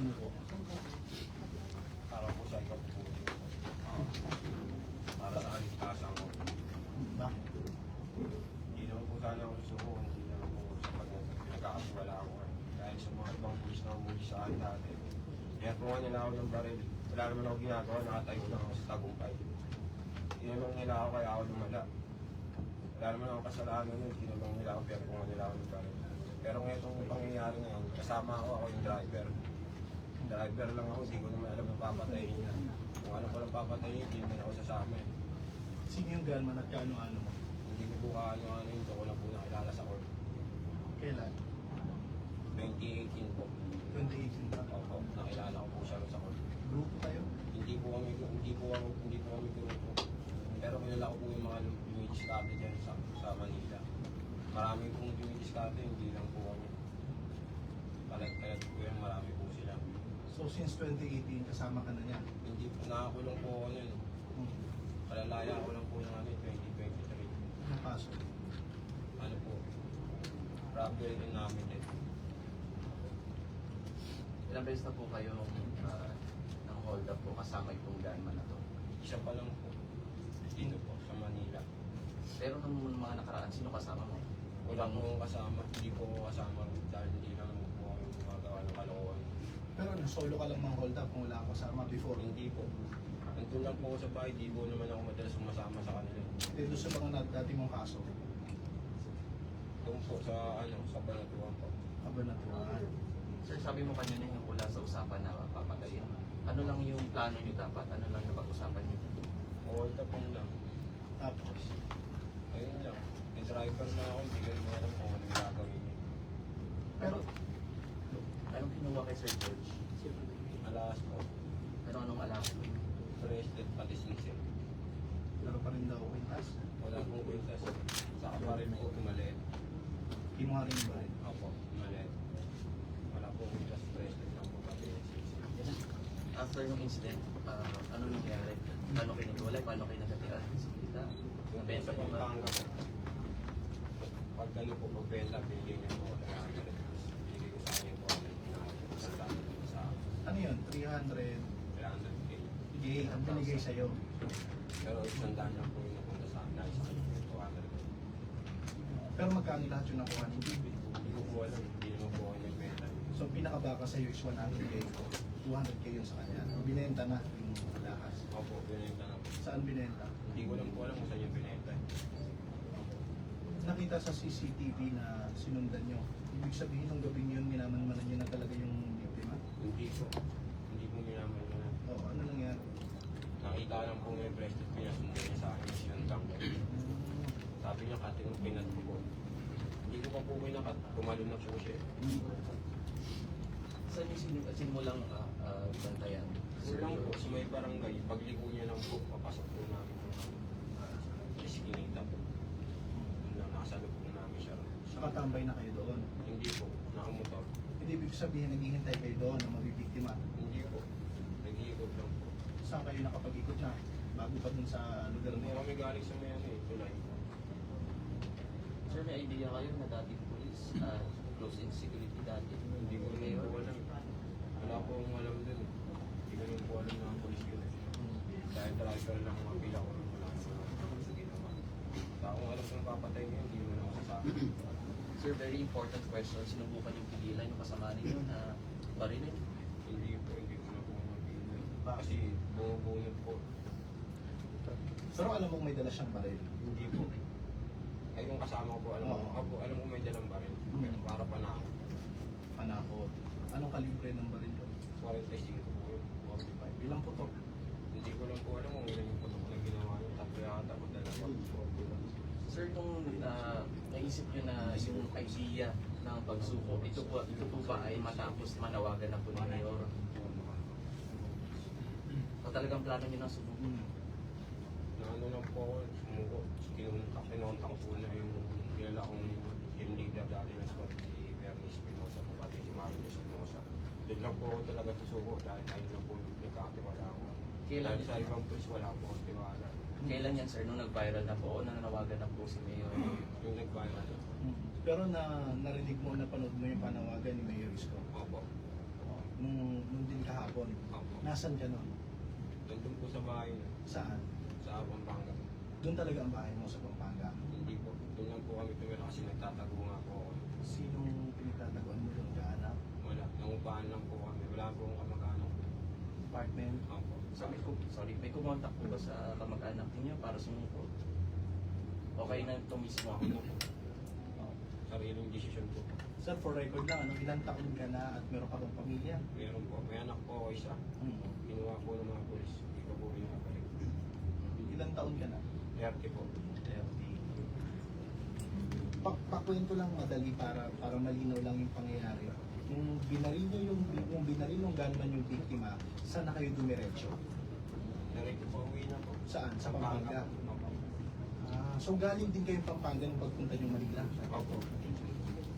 sumuko? Para po sa ikaw po. Para sa kaligtasan ko. Bakit? Hindi naman po sana ako susuko. Hindi naman po sa pinagkakasiwala ako. Dahil sa mga ibang pulis na umuli sa akin dati. Kaya kung nila ako ng baril, wala naman ako ginagawa, nakatayo lang ako sa tagumpay. Tinulong nila ako kaya ako lumala. Wala naman ako kasalanan nun, tinulong nila ako pero kung nila ako ng baril. Pero ngayon itong pangyayari ngayon, kasama ako yung driver. Driver lang ako, hindi ko naman alam na papatayin niya. Kung ano ko lang papatayin, hindi naman ako sasama eh. Sino yung gunman at kaano-ano mo? Hindi ko po kaano-ano yun, ito ko lang po nakilala sa court. Kailan? 2018 po. 2018 ba? Opo, nakilala ko po siya sa court. Grupo kayo? Hindi po kami grupo. Pero kilala ko po yung mga lumidiskarte dyan sa Manila. Marami pong lumidiskarte, hindi lang po kami. Kalat-kalat po yan, marami po sila. So since 2018, kasama ka na niya? Hindi po, nakakulong po ako nun. Kalalaya ko lang po ng 2023. Anong kaso? Ano po, robbery din namin din. Ilang beses na po kayo ng hold up po kasama itong gunman na to? Isa pa lang po, dito po, sa Manila. Pero nung mga nakaraan, sino kasama mo? Wala po akong kasama, hindi po ako kasama dahil hindi lang po kami gumagawa ng kalokohan. Pero ano, solo ka lang mang hold up kung wala kang kasama before? Hindi po. Nandun lang po ako sa bahay, di po naman ako madalas sumasama sa kanila. Dito sa mga dati mong kaso? Doon po sa, sa Banatuan po. Kabanatuan. Sir, sabi mo kanina yung wala sa usapan na papatayin. Ano lang yung plano nyo dapat? Ano lang napag-usapan nyo? Hold up lang. Tapos? Ayun lang. May driver na ako, hindi ko naman alam kung anong gagawin niya. Pero, Anong kinuha kay Sir George? Alas po, Anong alam? bracelet pati sisir. pero pa rin daw kwintas. Wala pong kwintas. Saka pa rin po tumalit. Kinuha rin ba rin? Opo, tumalit. Wala pong kwintas, bracelet lang po pati sisir. After yung incident, ano nangyari? Paano kayo nagwalay? Paano kayo nagkatiran? Kita? Yung Nabenta sa po ba? Pampanga po. Pag gano'n po pagbenta, binigay niya po ako ng 100. Binigay ko sa kanya po ako ng sa Ano yun? 300? 300K. Ang binigay sa'yo. Pero isang daan lang po yung napunta sa akin. Nais sa kanya yung 200. Pero magkano lahat yung nakuha ni Bibi? Hindi ko po alam. Hindi naman po ako nagbenta. So pinakabaka sa'yo is 100k. 200k yun sa kanya. Binenta na yung lakas. Opo, binenta na po. Saan binenta? Hindi ko lang po alam kung saan yung binenta. Nakita sa CCTV na sinundan nyo. Ibig sabihin ng gabing yun, minaman-manan nyo na talaga yung biktima. Hindi po. Hindi po minaman na. O ano nangyari? Nakita lang po may bracelet, pinasundo niya sa akin. Sinundang ko. Sabi niya, kating yung pinat ko po. Hindi ko pa po kinakat. Tumalo na po siya. Saan yung sinimulang bantayan? Sir lang po, sa may barangay, pagligo niya lang po, papasok po namin yung iskinita po. Doon lang, nakasalog po namin siya. Nakatambay na kayo doon. Hindi po, nakamotor. Hindi ibig sabihin naghihintay kayo doon na mabibiktima. Hindi po, nag-iikot lang po. Saan kayo nakapag-ikot na? Bago pa dun sa lugar Hindi na yun. kami galing sa may tulay. Sir, may idea kayo na dating police, close in security dati? Hindi ko rin po alam. Wala po akong alam dun. Hindi ko rin po alam na ang polis yun. Dahil driver lang ang mapila ko. Wala ko sa ginawa. Kung alam kong papatay niya, hindi mo na masasabi. Sir, very important question. Sinubukan yung pigilan yung kasama ninyo na barilin? Hindi ko na po mapili. Kasi bumubunod po. Pero alam mong may dala siyang baril. Hindi po. Ay yung kasama ko po, alam ko may dalang baril. Para pa na ako. Panakot. Anong kalibre ng baril doon? 45 po yun. 45. Ilang putok? Hindi ko lang po alam kung ilan yung putok na ginawa niya. Tatlo yata ko dalawa. Sir, nung naisip nyo na yung idea ng pagsuko, ito po ba ay matapos manawagan na po ni Mayor? O talagang plano nyo na subuko? Na ano lang po ako, sumuko. Kinontak po na yung kilala kong team leader dati ng squad, si Bernie Espinosa po, pati si Mario Espinosa. Doon lang po ako talaga susuko dahil ayun lang po nagkakatiwala ako. Kailan? Dahil sa ibang police wala po akong tiwala. Kailan yan, sir? Nung nag-viral na po o nananawagan na po si Mayor? Yung nag-viral na. Pero narinig mo, napanood mo yung panawagan ni Mayor Isko. Opo. nung din kahapon. Opo. Nasaan ka nun? Doon po sa bahay na, Saan? sa Pampanga. Doon talaga ang bahay mo sa Pampanga. Hindi po. Doon lang po kami tumira kasi nagtatago nga po ako. Sinong pinagtataguan mo doon? Kaanap? Wala. Nangupahan lang po kami. Wala po akong kamag-anak. Apartment? Opo. May kumontak po ba sa kamag-anak niyo para sumuko? Okay na ito mismo ako. Oh. Sariling desisyon po. Sir, for record lang, ilang taon ka na at meron ka bang pamilya? Meron po. May anak po ako isa. Kinuha po ng mga polis. Hindi ko po pinapalik. Ilang taon ka na? 30 po. 30. Pakwento lang madali para malinaw lang yung pangyayari. Yung binaril nyo yung binaril ng gunman yung biktima, saan na kayo dumiretso? Direct po uwi na po. Saan? Sa Pampanga? Opo. So galing din kayong Pampanga nung pagpunta nyo Manila? Opo.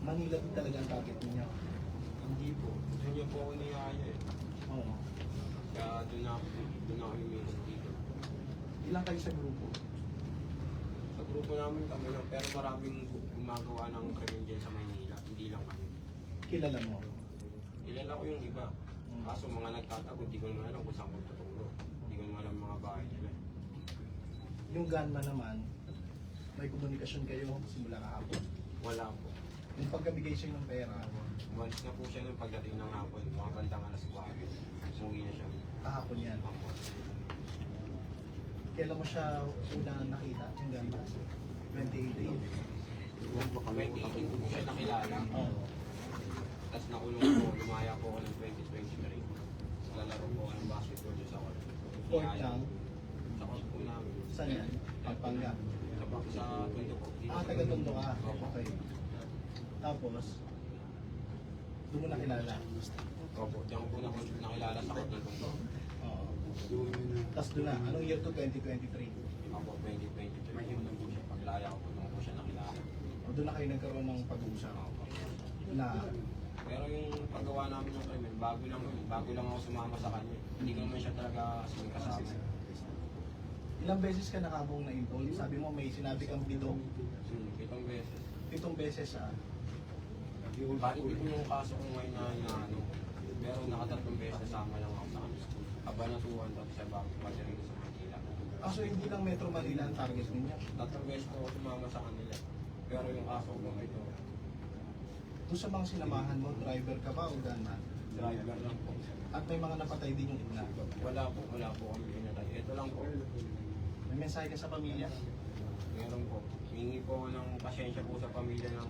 Manila din talaga ang target ninyo? Hindi po. Doon niyo po ako niyaya eh. Oo. Kaya doon na kami minsan dito. Ilang kayo sa grupo? Sa grupo namin kami lang, pero maraming gumagawa ng krimen dyan sa Maynila. Hindi lang kami. Kilala mo? Kilala ko yung iba. Kaso mga nagtatago, di ko naman alam kung saan ko tuturo. Hindi ko naman alam mga bahay nila. Yung gunman naman, may komunikasyon kayo simula kahapon. Wala po. Yung pagkabigay siya ng pera, Umalis na po siya nung pagdating ng hapon. Mga bandang alas 4. Umuwi na siya. kahapon yan. Opo. Kailan mo siya una nakita, yung gunman? 2018. May titing ko po siya nakilala. Oo. Tapos nakulong po, lumaya po ako ng 2023. Lalaro po ako ng basketball dyan sa court. Fort lang, Sa court po namin. saan yan? Pampanga. Sa Tondo po. Taga-Tondo ka. Okay. Tapos, doon mo nakilala. Opo, diyan ko po nakilala sa court ng Tondo. Oo. Tapos doon na, anong year to 2023? Opo, 2023. Nung po siya, paglaya ko po, nung po siya nakilala. O doon na kayo nagkaroon ng pag-uusap Opo. na Pero yung paggawa namin ng krimen, bago lang ako sumama sa kanya. Hindi ko naman siya talaga kasama. ilang beses ka nakabong na involved? Sabi mo may sinabi kang 7 beses. 7 beses Balik ko yung kaso ko ngayon na inaano. Pero nakatatlong beses nasama lang ako sa kanila. Abanatuan tapos sa bago pagdating sa Manila. So hindi lang Metro Manila ang target ninyo. 3 beses ko ako sumama sa kanila. Pero yung kaso ko ito, Doon sa mga sinamahan mo, driver ka ba o gunman? driver lang po. At may mga napatay din yung una. Wala po kami pinatay. Ito lang po. May mensahe ka sa pamilya? Meron po. Hingi po ako ng pasensya po sa pamilya ng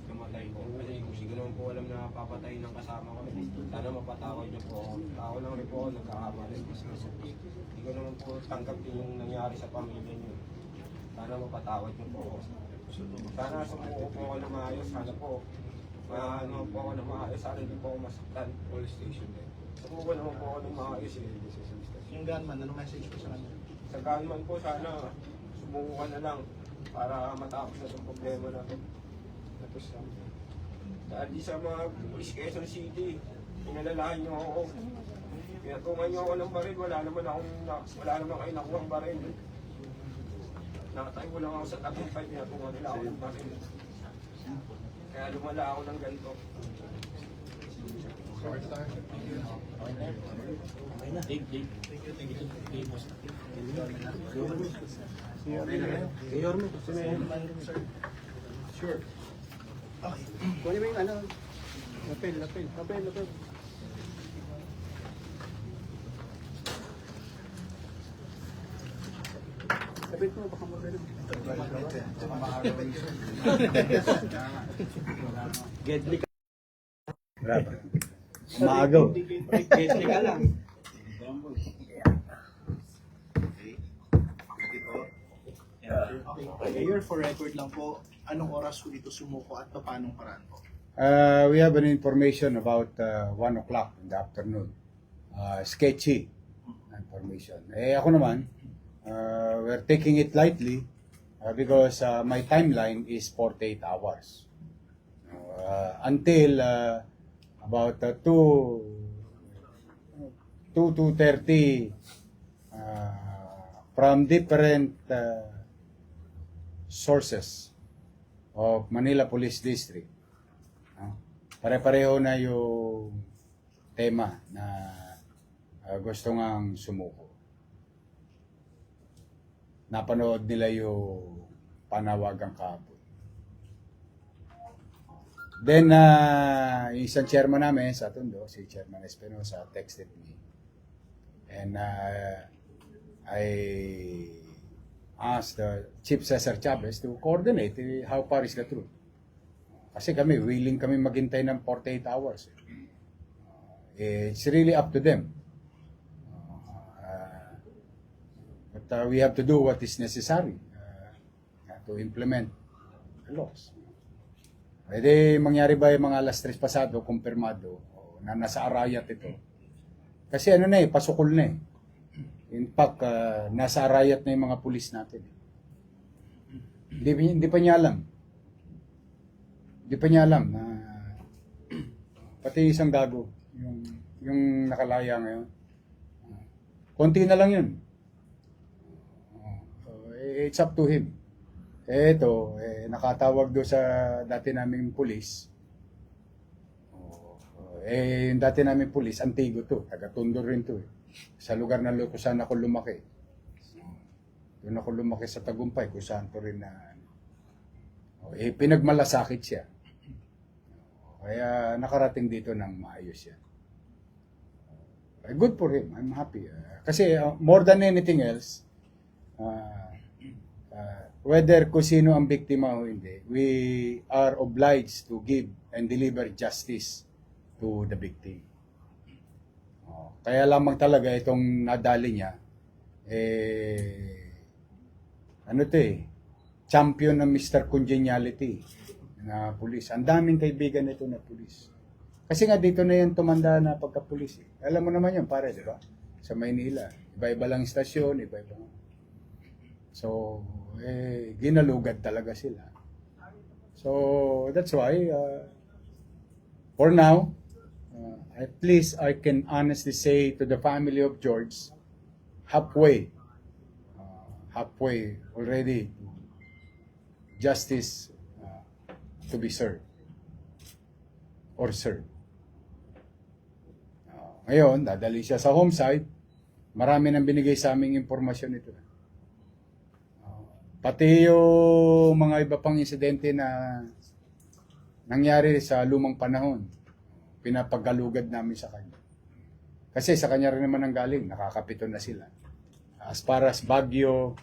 namatay po. Kasi hindi ko naman po alam na papatay ng kasama ko. Sana mapatawad niyo po ako. Tao lang rin po ako nagkakamali. Hindi ko naman po tanggap yung nangyari sa pamilya niyo. Sana mapatawad niyo po ako. Sana sumuko po ako na maayos. Sana po ano po ako na maayos. Sana hindi po ako masaktan. Police station din. Sumuko naman po ako na maayos eh. Yung gunman, anong message ko sa kanya? Sa gunman po sana sumuko ka na lang para matapos na itong problema na ito. Dahil di sa mga police Quezon City, pinalalahan niyo ako. Pinatungan niyo ako ng baril, wala naman kayo nakuha ang baril. Nakatayo ko lang ako sa tabing fight, pinatungan nila ako ng baril. Kaya lumala ako ng ganito. Thank you. Sir. Sure. Okay. Kunin mo yung ano, lapel. Lapel mo, baka magaling. Gedli ka. Bravo. Maagaw. Gedli ka lang. Okay, Mayor, for record lang po, anong oras po dito sumuko at paanong paraan po? We have an information about 1 o'clock in the afternoon. Sketchy information. Ako naman, we're taking it lightly because my timeline is 48 hours. Until about 2:30 from different sources of Manila Police District. Pare-pareho na yung tema na gusto ngang sumuko. Napanood nila yung panawagan kahapon. Then, yung isang chairman namin sa Tondo, si Chairman Espinosa, texted me. And I asked Chief Cesar Chavez to coordinate how far is the truth. Kasi kami, willing kami maghintay ng 48 hours. It's really up to them. But we have to do what is necessary to implement the laws. Pwede mangyari ba yung mga alas 3 pasado, kumpirmado, na nasa arayat ito? Kasi ano na pasukol na eh. In fact, nasa arayat na yung mga pulis natin. Hindi pa niya alam. Hindi pa niya alam na pati isang gago, yung nakalaya ngayon. Konti na lang yun. It's up to him. Ito, nakatawag do sa dati naming pulis. Yung dati naming pulis, Antigo to, taga-Tondo rin to. Sa lugar na kung saan ako lumaki. Doon ako lumaki sa Tagumpay, kung saan to rin na pinagmalasakit siya. Kaya nakarating dito ng maayos yan. Good for him, I'm happy. Kasi more than anything else, whether kung sino ang biktima o hindi, we are obliged to give and deliver justice to the victim. Kaya lamang talaga itong nadali niya, champion ng Mr. Congeniality na pulis. Ang daming kaibigan nito na pulis. Kasi nga dito na yan tumanda na pagka-pulis. Alam mo naman yun, pare, di ba? Sa Maynila. Iba-iba lang istasyon, iba-iba. So, ginalugad talaga sila. So, that's why, for now, at least I can honestly say to the family of George, halfway already, justice to be served or served. Ngayon, dadali siya sa home site. Marami nang binigay sa aming impormasyon ito. Pati yung mga iba pang insidente na nangyari sa lumang panahon, pinapagalugad namin sa kanya. Kasi sa kanya rin naman ang galing, nakakapito na sila. As far as Baguio,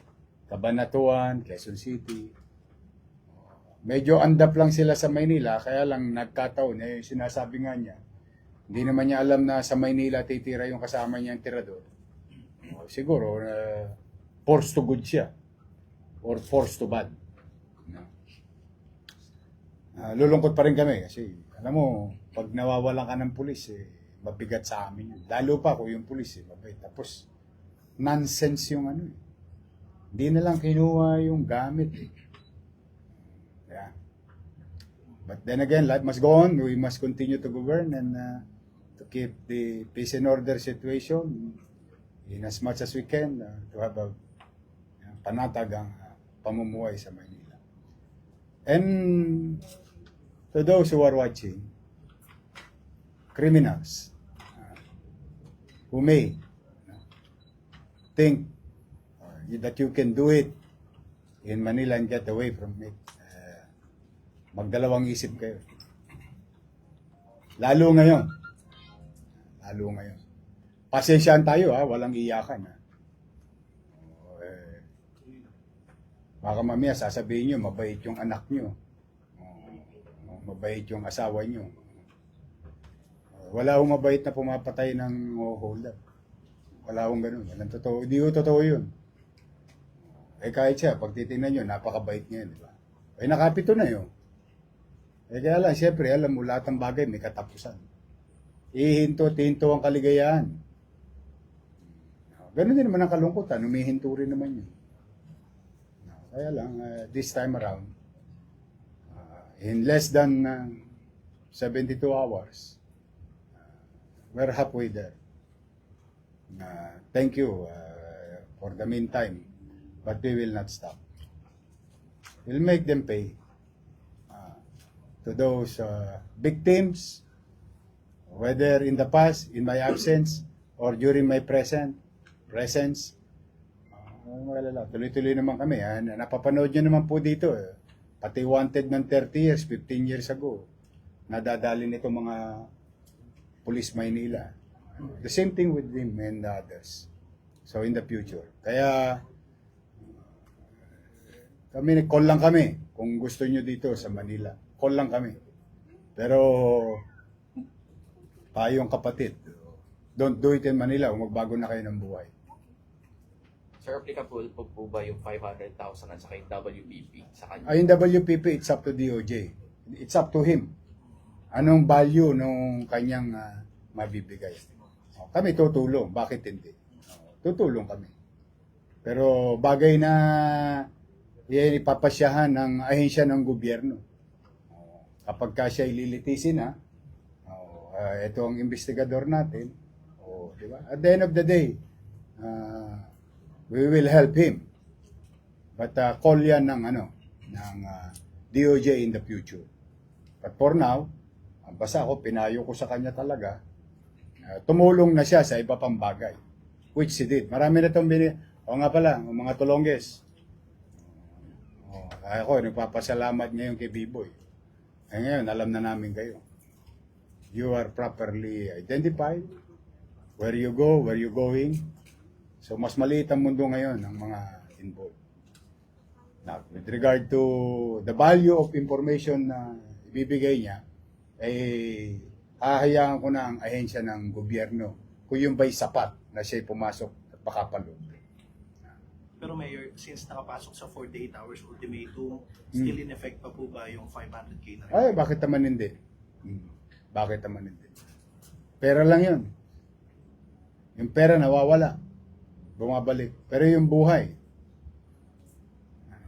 Cabanatuan, Quezon City, medyo andap lang sila sa Maynila, kaya lang nagkataon, sinasabi nga niya, hindi naman niya alam na sa Maynila titira yung kasama niyang tirador. Siguro, forced to good siya. Or forced to bad. Lulungkot pa rin kami kasi, alam mo, pag nawawalan ka ng pulis, mabigat sa amin yun. Lalo pa kung yung pulis, mabait. Tapos, nonsense yung ano. Hindi na lang kinuha yung gamit. Yeah. But then again, life must go on. We must continue to govern and to keep the peace and order situation in as much as we can to have a panatagang pamumuhay sa Maynila. And to those who are watching, criminals who may think that you can do it in Manila and get away from it, magdalawang isip kayo. Lalo ngayon. Pasensyaan tayo, walang iyakan. Baka mamaya sasabihin nyo, mabait yung anak nyo. Mabait yung asawa nyo. Wala akong mabait na pumapatay ng hold up. Wala akong ganun. Walang totoo. Hindi ko totoo yun. Kahit siya, pag titingnan nyo, napakabait niya, di ba? Nakapito na yun. Kaya lang, siyempre, alam mo, lahat ng bagay may katapusan. Ihinto ang kaligayahan. Ganun din naman ang kalungkutan. Humihinto rin naman yun. Kaya lang, this time around, in less than 72 hours, we're halfway there. Thank you for the meantime, but we will not stop. We'll make them pay to those victims Whether in the past, in my absence, or during my presence, tuloy-tuloy naman kami. Napapanood nyo naman po dito. Pati wanted ng 30 years, 15 years ago, nadadali nito mga Police Maynila. The same thing with him and the others. So in the future. Kaya call lang kami kung gusto nyo dito sa Manila. Call lang kami. Pero payong kapatid, don't do it in Manila kung magbago na kayo ng buhay. Sir, applicable po ba yung 500,000 at saka yung WPP sa kanya? Yung WPP, it's up to DOJ. It's up to him. Anong value nung kanyang mabibigay? Kami tutulong. Bakit hindi? Tutulong kami. Pero bagay na yan ipapasyahan ng ahensya ng gobyerno. Kapag ka siya ililitisin na, ito ang investigador natin, di ba? At the end of the day, we will help him. But call yan ng DOJ in the future. But for now, basta ako, pinayo ko sa kanya talaga, tumulong na siya sa iba pang bagay. Which he did. Marami na itong o nga pala, mga tulongges. Ako, nagpapasalamat ngayon kay B-Boy. Ngayon, alam na namin kayo. You are properly identified. Where you go, where you going. So, mas maliit ang mundo ngayon ng mga involved. Now, with regard to the value of information na ibibigay niya, hahayaan ko na ang ahensya ng gobyerno kung yung ba'y sapat na siya'y pumasok at makapaloob. Pero Mayor, since nakapasok sa 48 hours ultimatum, still in effect pa po ba yung 500K na rin? Ay, bakit naman hindi? Bakit naman hindi? Pera lang yun. Yung pera nawawala. Bumabalik. Pero yung buhay,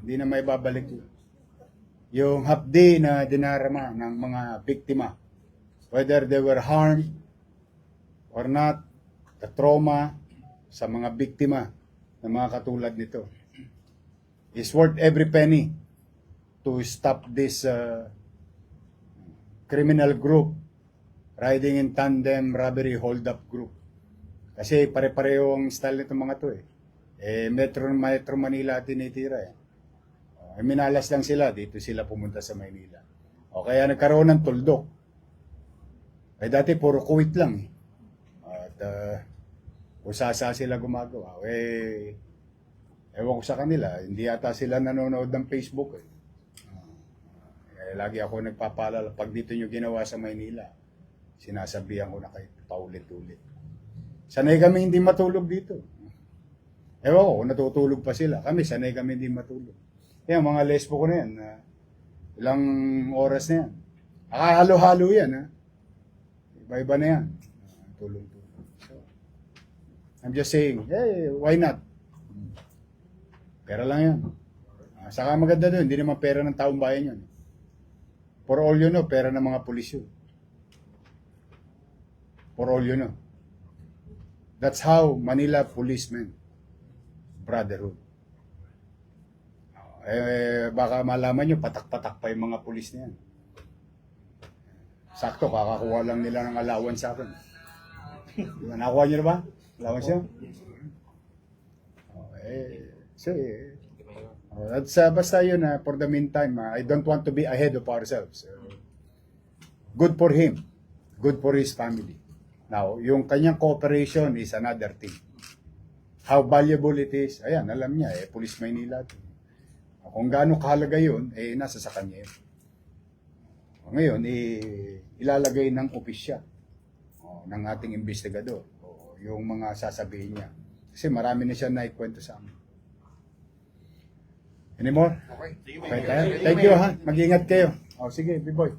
hindi na may babalik yun. Yung hapdi na dinarama ng mga biktima, whether they were harmed or not, the trauma sa mga biktima ng mga katulad nito is worth every penny to stop this criminal group riding in tandem robbery hold-up group. Kasi pare-pareho ang style nitong mga to Metro Manila tinitira minalas lang sila, dito sila pumunta sa Maynila. Kaya nagkaroon ng tuldok. Dati puro kuwit lang At usasa sila gumagawa. Ewan ko sa kanila, hindi yata sila nanonood ng Facebook lagi ako nagpapaalala, pag dito nyo ginawa sa Maynila, sinasabihan ko na kayo paulit-ulit. Sanay kami hindi matulog dito. Ewan ko, natutulog pa sila. Kami, sanay kami hindi matulog. Yan, mga lesbo ko na yan. Ilang oras na yan. Halo-halo yan. Iba-iba na yan. Tulog-tulog. So, I'm just saying, hey, why not? Pera lang yan. Saka maganda doon, hindi naman pera ng taong bayan yun. For all you know, pera ng mga pulis yun. For all you know. That's how Manila policemen brotherhood. Baka malaman nyo, patak-patak pa yung mga pulis na yan. Sakto, kakakuha lang nila ng allowance sa akin. Nakuha nyo na ba? Allowance nyo? That's basta yun, for the meantime, I don't want to be ahead of ourselves. Good for him. Good for his family. Now, yung kanyang cooperation is another thing. How valuable it is, ayan, alam niya, Police Maynila. Kung gaano kahalaga yun, nasa sa kanya yun. Ngayon, ilalagay ng opisya ng ating investigador yung mga sasabihin niya. Kasi marami na siya naikwento sa amin. Any more? Okay. Okay tayo? Thank you ha. Mag-ingat kayo. Sige, B-Boy.